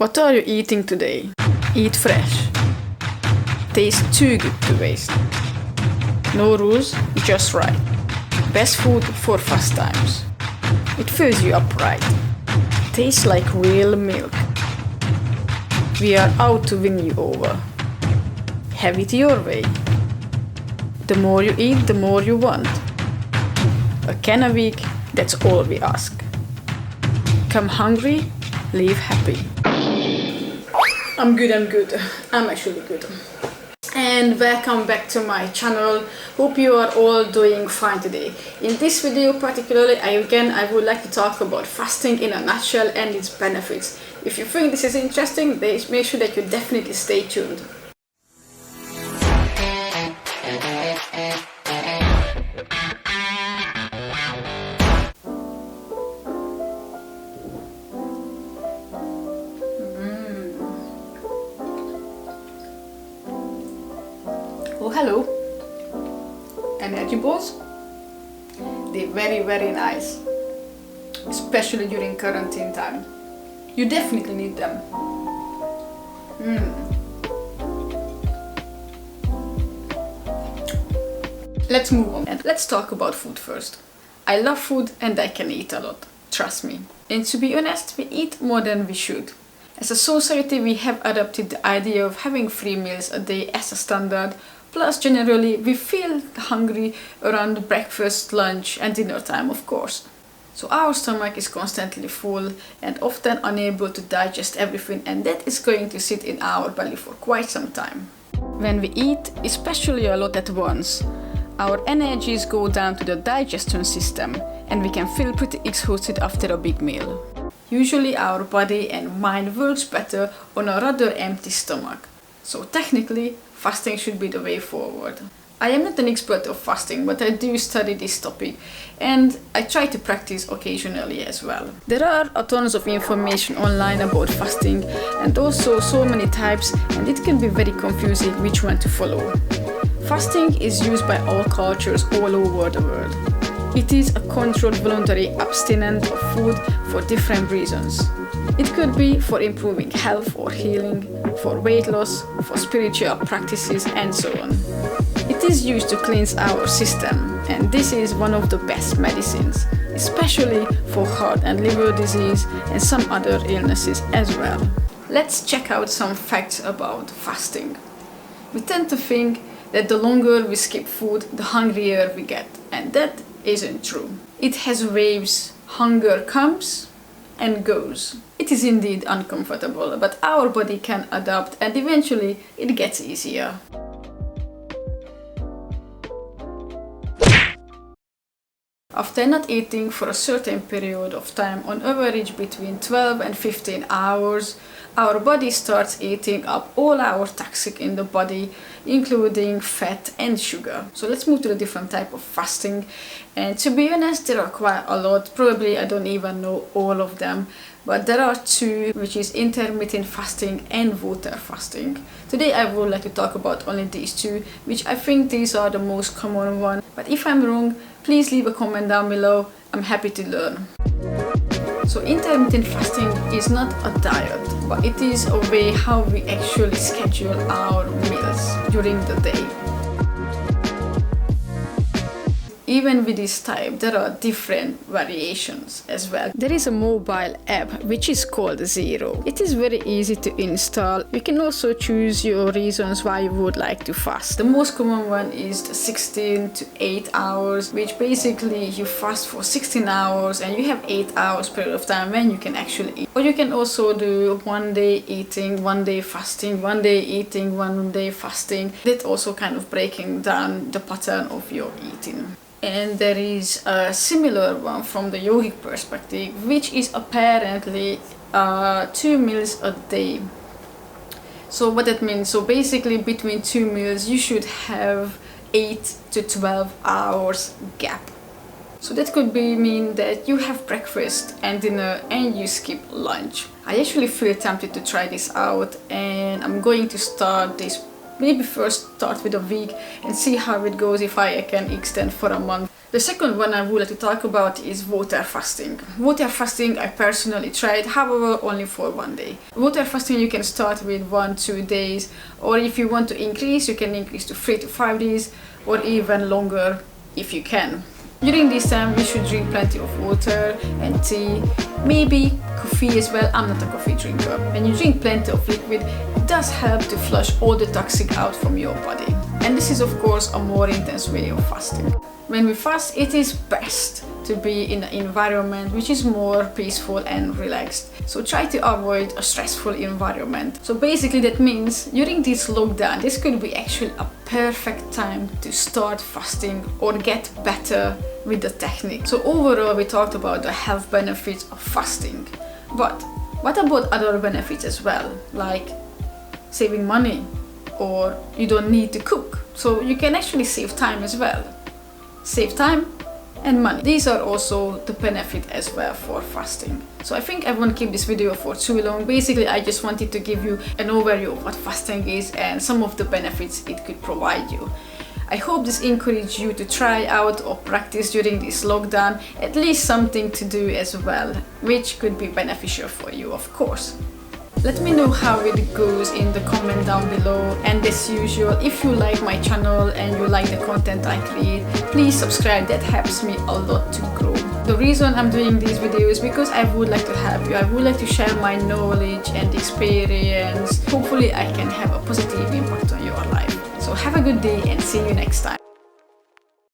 What are you eating today? Eat fresh. Tastes too good to waste. No rules, just right. Best food for fast times. It fills you up right. Tastes like real milk. We are out to win you over. Have it your way. The more you eat, the more you want. A can a week, that's all we ask. Come hungry, leave happy. I'm good. I'm actually good. And welcome back to my channel. Hope you are all doing fine today. In this video particularly, I would like to talk about fasting in a nutshell and its benefits. If you think this is interesting, make sure that you definitely stay tuned. Oh, hello. Energy balls. They're very nice, especially during quarantine time. You definitely need them. Let's move on and let's talk about food first. I love food and I can eat a lot, trust me. And to be honest, we eat more than we should. As a society, we have adopted the idea of having 3 meals a day as a standard. Plus, generally, we feel hungry around breakfast, lunch and dinner time, of course. So our stomach is constantly full and often unable to digest everything, and that is going to sit in our belly for quite some time. When we eat, especially a lot at once, our energies go down to the digestion system and we can feel pretty exhausted after a big meal. Usually our body and mind works better on a rather empty stomach. So technically, fasting should be the way forward. I am not an expert of fasting, but I do study this topic and I try to practice occasionally as well. There are a tons of information online about fasting and also so many types, and it can be very confusing which one to follow. Fasting is used by all cultures all over the world. It is a controlled voluntary abstinence of food for different reasons. It could be for improving health or healing, for weight loss, for spiritual practices and so on. It is used to cleanse our system, and this is one of the best medicines, especially for heart and liver disease and some other illnesses as well. Let's check out some facts about fasting. We tend to think that the longer we skip food, the hungrier we get, and that isn't true. It has waves. Hunger comes and goes. It is indeed uncomfortable, but our body can adapt and eventually it gets easier. After not eating for a certain period of time, on average between 12 and 15 hours, our body starts eating up all our toxic in the body, including fat and sugar. So let's move to the different type of fasting. And to be honest, there are quite a lot. Probably I don't even know all of them. But there are 2, which is intermittent fasting and water fasting. Today I would like to talk about only these 2, which I think these are the most common ones. But if I'm wrong, please leave a comment down below. I'm happy to learn. So intermittent fasting is not a diet, but it is a way how we actually schedule our meals during the day. Even with this type, there are different variations as well. There is a mobile app which is called Zero. It is very easy to install. You can also choose your reasons why you would like to fast. The most common one is the 16 to 8 hours, which basically you fast for 16 hours and you have 8 hours period of time when you can actually eat. Or you can also do 1 day eating, 1 day fasting, 1 day eating, 1 day fasting. That also kind of breaking down the pattern of your eating. And there is a similar one from the yogic perspective, which is apparently 2 meals a day. So what that means, so basically between 2 meals you should have 8 to 12 hours gap. So that could mean that you have breakfast and dinner and you skip lunch. I actually feel tempted to try this out, and I'm going to start this. Maybe first start with a week and see how it goes, if I can extend for a month. The second one I would like to talk about is water fasting. Water fasting I personally tried, however only for 1 day. Water fasting you can start with 1-2 days, or if you want to increase you can increase to 3 to 5 days or even longer if you can. During this time you should drink plenty of water and tea, maybe coffee as well. I'm not a coffee drinker. When you drink plenty of liquid, it does help to flush all the toxic out from your body. And this is of course a more intense way of fasting. When we fast, it is best to be in an environment which is more peaceful and relaxed. So try to avoid a stressful environment. So basically that means during this lockdown, this could be actually a perfect time to start fasting or get better with the technique. So overall we talked about the health benefits of fasting. But what about other benefits as well? Like saving money, or you don't need to cook. So you can actually save time as well. Save time and money. These are also the benefit as well for fasting. So I think I won't keep this video for too long. Basically I just wanted to give you an overview of what fasting is and some of the benefits it could provide you. I hope this encouraged you to try out or practice during this lockdown, at least something to do as well, which could be beneficial for you of course. Let me know how it goes in the comment down below, and as usual, if you like my channel and you like the content I create, please subscribe. That helps me a lot to grow. The reason I'm doing these videos is because I would like to help you. I would like to share my knowledge and experience. Hopefully I can have a positive impact on your life. So have a good day and see you next time.